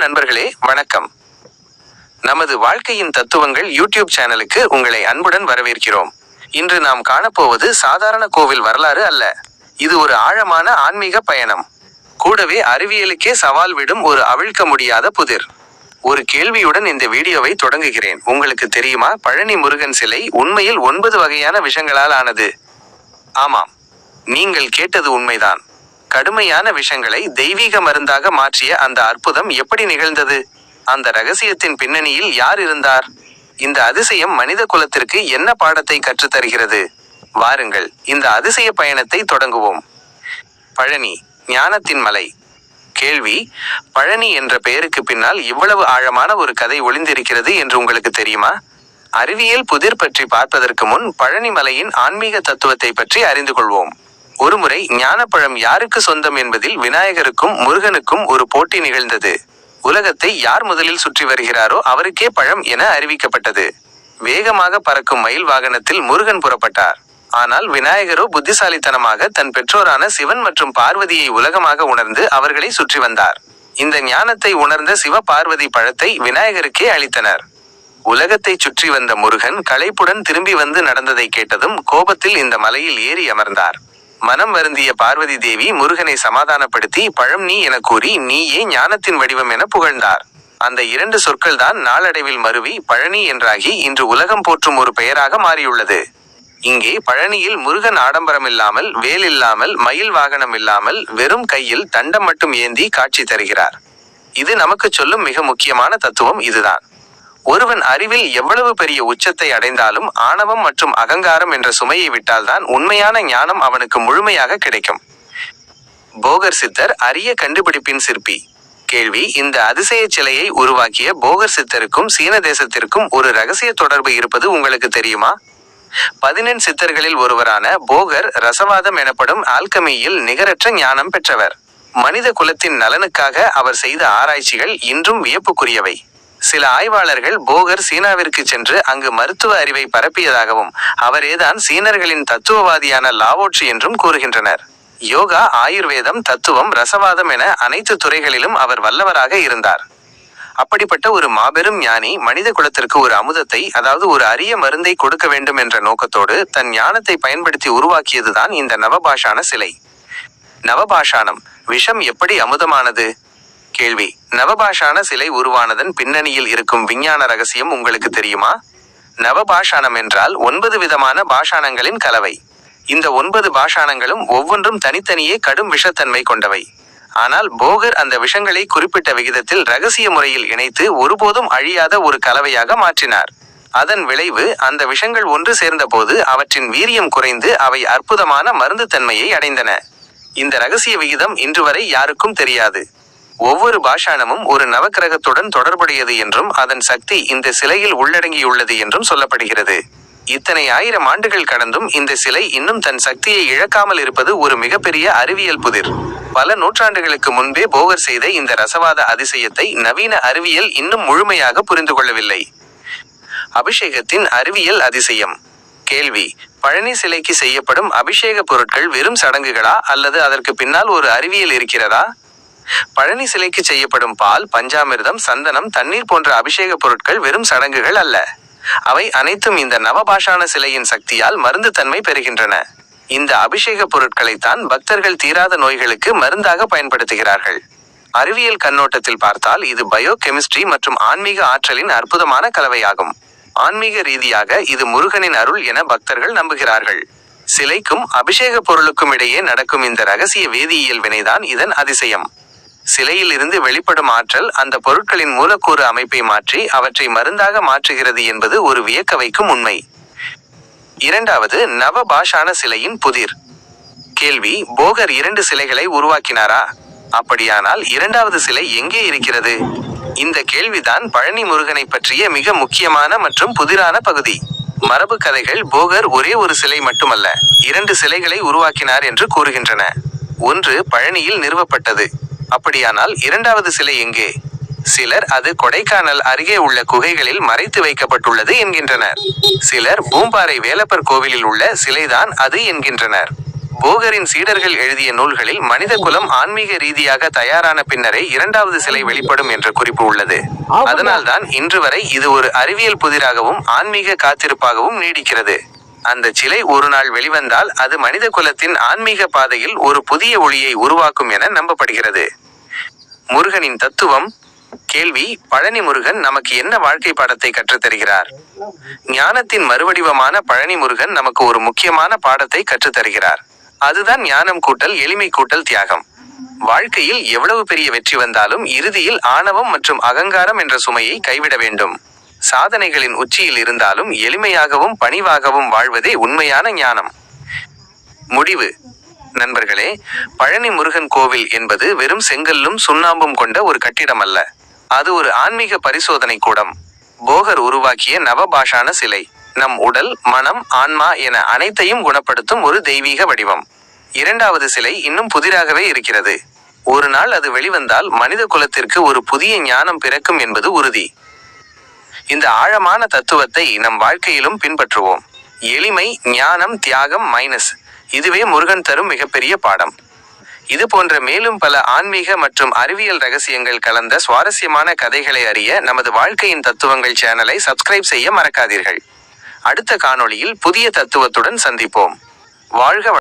நண்பர்களே, வணக்கம். நமது வாழ்க்கையின் தத்துவங்கள் யூடியூப் சேனலுக்கு உங்களை அன்புடன் வரவேற்கிறோம். இன்று நாம் காணப்போவது சாதாரண கோவில் வரலாறு அல்ல. இது ஒரு ஆழமான ஆன்மீக பயணம். கூடவே அறிவியலுக்கே சவால் விடும் ஒரு அவிழ்க்க முடியாத புதிர். ஒரு கேள்வியுடன் இந்த வீடியோவை தொடங்குகிறேன். உங்களுக்கு தெரியுமா, பழனி முருகன் சிலை உண்மையில் 9 வகையான விஷங்களால் ஆனது? ஆமாம், நீங்கள் கேட்டது உண்மைதான். கடுமையான விஷங்களை தெய்வீக மருந்தாக மாற்றிய அந்த அற்புதம் எப்படி நிகழ்ந்தது? அந்த ரகசியத்தின் பின்னணியில் யார் இருந்தார்? இந்த அதிசயம் மனித குலத்திற்கு என்ன பாடத்தை கற்றுத்தருகிறது? வாருங்கள், இந்த அதிசய பயணத்தை தொடங்குவோம். பழனி, ஞானத்தின் மலை. கேள்வி: பழனி என்ற பெயருக்கு பின்னால் இவ்வளவு ஆழமான ஒரு கதை ஒளிந்திருக்கிறது என்று உங்களுக்கு தெரியுமா? அறிவியல் புதிர் பற்றி பார்ப்பதற்கு முன் பழனி மலையின் ஆன்மீக தத்துவத்தை பற்றி அறிந்து கொள்வோம். ஒருமுறை ஞானப்பழம் யாருக்கு சொந்தம் என்பதில் விநாயகருக்கும் முருகனுக்கும் ஒரு போட்டி நிகழ்ந்தது. உலகத்தை யார் முதலில் சுற்றி வருகிறாரோ அவருக்கே பழம் என அறிவிக்கப்பட்டது. வேகமாக பறக்கும் மயில் வாகனத்தில் முருகன் புறப்பட்டார். ஆனால் விநாயகரோ புத்திசாலித்தனமாக தன் பெற்றோரான சிவன் மற்றும் பார்வதியை உலகமாக உணர்ந்து அவர்களை சுற்றி வந்தார். இந்த ஞானத்தை உணர்ந்த சிவ பார்வதி பழத்தை விநாயகருக்கே அளித்தனர். உலகத்தை சுற்றி வந்த முருகன் களைப்புடன் திரும்பி வந்து நடந்ததை கேட்டதும் கோபத்தில் இந்த மலையில் ஏறி அமர்ந்தார். மனம் வருந்திய பார்வதி தேவி முருகனை சமாதானப்படுத்தி பழம் நீ என கூறி நீயே ஞானத்தின் வடிவம் என புகழ்ந்தார். அந்த 2 சொற்கள் தான் நாளடைவில் மருவி பழனி என்றாகி இன்று உலகம் போற்றும் ஒரு பெயராக மாறியுள்ளது. இங்கே பழனியில் முருகன் ஆடம்பரம் இல்லாமல், வேல் இல்லாமல், மயில் வாகனம் இல்லாமல், வெறும் கையில் தண்டம் மட்டும் ஏந்தி காட்சி தருகிறார். இது நமக்கு சொல்லும் மிக முக்கியமான தத்துவம் இதுதான். ஒருவன் அறிவில் எவ்வளவு பெரிய உச்சத்தை அடைந்தாலும் ஆணவம் மற்றும் அகங்காரம் என்ற சுமையை விட்டால்தான் உண்மையான ஞானம் அவனுக்கு முழுமையாக கிடைக்கும். போகர் சித்தர் அரிய கண்டுபிடிப்பின் சிற்பி. கேள்வி: இந்த அதிசய சிலையை உருவாக்கிய போகர் சித்தருக்கும் சீன தேசத்திற்கும் ஒரு ரகசிய தொடர்பு இருப்பது உங்களுக்கு தெரியுமா? 14 சித்தர்களில் ஒருவரான போகர் ரசவாதம் எனப்படும் ஆல்கமியில் நிகரற்ற ஞானம் பெற்றவர். மனித குலத்தின் நலனுக்காக அவர் செய்த ஆராய்ச்சிகள் இன்றும் வியப்புக்குரியவை. சில ஆய்வாளர்கள் போகர் சீனாவிற்கு சென்று அங்கு மருத்துவ அறிவை பரப்பியதாகவும் அவரேதான் சீனர்களின் தத்துவவாதியான லாவோட்சு என்றும் கூறுகின்றனர். யோகா, ஆயுர்வேதம், தத்துவம், ரசவாதம் என அனைத்து துறைகளிலும் அவர் வல்லவராக இருந்தார். அப்படிப்பட்ட ஒரு மாபெரும் ஞானி மனித குலத்திற்கு ஒரு அமுதத்தை, அதாவது ஒரு அரிய மருந்தை கொடுக்க வேண்டும் என்ற நோக்கத்தோடு தன் ஞானத்தை பயன்படுத்தி உருவாக்கியதுதான் இந்த நவபாஷான சிலை. நவபாஷானம், விஷம் எப்படி அமுதமானது? கேள்வி: நவபாஷான சிலை உருவானதன் பின்னணியில் இருக்கும் விஞ்ஞான ரகசியம் உங்களுக்கு தெரியுமா? நவபாஷானம் என்றால் 9 விதமான பாஷாணங்களின் கலவை. இந்த 9 பாஷாணங்களும் ஒவ்வொன்றும் தனித்தனியே கடும் விஷத்தன்மை கொண்டவை. ஆனால் போகர் அந்த விஷங்களை குறிப்பிட்ட விகிதத்தில் ரகசிய முறையில் இணைத்து ஒருபோதும் அழியாத ஒரு கலவையாக மாற்றினார். அதன் விளைவு, அந்த விஷங்கள் ஒன்று சேர்ந்தபோது அவற்றின் வீரியம் குறைந்து அவை அற்புதமான மருந்து தன்மையை அடைந்தன. இந்த ரகசிய விகிதம் இன்று வரை யாருக்கும் தெரியாது. ஒவ்வொரு பாஷாணமும் ஒரு நவக்கிரகத்துடன் தொடர்புடையது என்றும் அதன் சக்தி இந்த சிலையில் உள்ளடங்கியுள்ளது என்றும் சொல்லப்படுகிறது. இத்தனை 1000 ஆண்டுகள் கடந்தும் இந்த சிலை இன்னும் தன் சக்தியை இழக்காமல் இருப்பது ஒரு மிகப்பெரிய அறிவியல் புதிர். பல நூற்றாண்டுகளுக்கு முன்பே போகர் செய்த இந்த ரசவாத அதிசயத்தை நவீன அறிவியல் இன்னும் முழுமையாக புரிந்து கொள்ளவில்லை. அபிஷேகத்தின் அறிவியல் அதிசயம். கேள்வி: பழனி சிலைக்கு செய்யப்படும் அபிஷேக பொருட்கள் வெறும் சடங்குகளா அல்லது அதற்கு பின்னால் ஒரு அறிவியல் இருக்கிறதா? பழனி சிலைக்கு செய்யப்படும் பால், பஞ்சாமிர்தம், சந்தனம், தண்ணீர் போன்ற அபிஷேக பொருட்கள் வெறும் சடங்குகள் அல்ல. அவை அனைத்தும் இந்த நவபாஷான சிலையின் சக்தியால் மருந்து தன்மை பெறுகின்றன. இந்த அபிஷேக பொருட்களைத்தான் பக்தர்கள் தீராத நோய்களுக்கு மருந்தாக பயன்படுத்துகிறார்கள். அறிவியல் கண்ணோட்டத்தில் பார்த்தால் இது பயோ கெமிஸ்ட்ரி மற்றும் ஆன்மீக ஆற்றலின் அற்புதமான கலவையாகும். ஆன்மீக ரீதியாக இது முருகனின் அருள் என பக்தர்கள் நம்புகிறார்கள். சிலைக்கும் அபிஷேக பொருளுக்கும் இடையே நடக்கும் இந்த ரகசிய வேதியியல் வினைதான் இதன் அதிசயம். சிலையில் இருந்து வெளிப்படும் ஆற்றல் அந்த பொருட்களின் மூலக்கூறு அமைப்பை மாற்றி அவற்றை மருந்தாக மாற்றுகிறது என்பது ஒரு வியக்க வைக்கும் உண்மை. இரண்டாவது, நவபாஷான சிலையின் புதிர். கேள்வி: போகர் 2 சிலைகளை உருவாக்கினாரா? அப்படியானால் 2வது சிலை எங்கே இருக்கிறது? இந்த கேள்விதான் பழனி முருகனை பற்றிய மிக முக்கியமான மற்றும் புதிரான பகுதி. மரபு கதைகள் போகர் ஒரே ஒரு சிலை மட்டுமல்ல, 2 சிலைகளை உருவாக்கினார் என்று கூறுகின்றன. ஒன்று பழனியில் நிறுவப்பட்டது. அப்படியானால் 2வது சிலை எங்கே? சிலர் அது கொடைக்கானல் அருகே உள்ள குகைகளில் மறைத்து வைக்கப்பட்டுள்ளது என்கின்றனர். சிலர் பூம்பாறை வேலப்பர் கோவிலில் உள்ள சிலைதான் அது என்கின்றனர். போகரின் சீடர்கள் எழுதிய நூல்களில் மனித குலம் ஆன்மீக ரீதியாக தயாரான பின்னரே இரண்டாவது சிலை வெளிப்படும் என்ற குறிப்பு உள்ளது. அதனால்தான் இன்று வரை இது ஒரு அறிவியல் புதிராகவும் ஆன்மீக காத்திருப்பாகவும் நீடிக்கிறது. அந்த சிலை ஒரு நாள் வெளிவந்தால் அது மனித குலத்தின் ஆன்மீக பாதையில் ஒரு புதிய ஒளியை உருவாக்கும் என நம்பப்படுகிறது. முருகனின் தத்துவம். கேள்வி: பழனி முருகன் நமக்கு என்ன வாழ்க்கை பாடத்தை கற்றுத்தருகிறார்? ஞானத்தின் மறுவடிவமான பழனி முருகன் நமக்கு ஒரு முக்கியமான பாடத்தை கற்றுத்தருகிறார். அதுதான் ஞானம் கூட்டல் எளிமை கூட்டல் தியாகம். வாழ்க்கையில் எவ்வளவு பெரிய வெற்றி வந்தாலும் இறுதியில் ஆணவம் மற்றும் அகங்காரம் என்ற சுமையை கைவிட வேண்டும். சாதனைகளின் உச்சியில் இருந்தாலும் எளிமையாகவும் பணிவாகவும் வாழ்வதே உண்மையான ஞானம். முடிவு. நண்பர்களே, பழனி முருகன் கோவில் என்பது வெறும் செங்கல்லும் சுண்ணாம்பும் கொண்ட ஒரு கட்டிடம் அல்ல. அது ஒரு ஆன்மீக பரிசோதனை கூடம். போகர் உருவாக்கிய நவபாஷான சிலை. நம் உடல், மனம், ஆன்மா என அனைத்தையும் குணப்படுத்தும் ஒரு தெய்வீக வடிவம். இரண்டாவது சிலை இன்னும் புதிராகவே இருக்கிறது. ஒரு நாள் அது வெளிவந்தால் மனித குலத்திற்கு ஒரு புதிய ஞானம் பிறக்கும் என்பது உறுதி. இந்த ஆழமான தத்துவத்தை நம் வாழ்க்கையிலும் பின்பற்றுவோம். எளிமை, ஞானம், தியாகம் இதுவே முருகன் தரும் மிகப்பெரிய பாடம். இது போன்ற மேலும் பல ஆன்மீக மற்றும் அறிவியல் ரகசியங்கள் கலந்த சுவாரஸ்யமான கதைகளை அறிய நமது வாழ்க்கையின் தத்துவங்கள் சேனலை சப்ஸ்கிரைப் செய்ய மறக்காதீர்கள். அடுத்த காணொளியில் புதிய தத்துவத்துடன் சந்திப்போம். வாழ்க.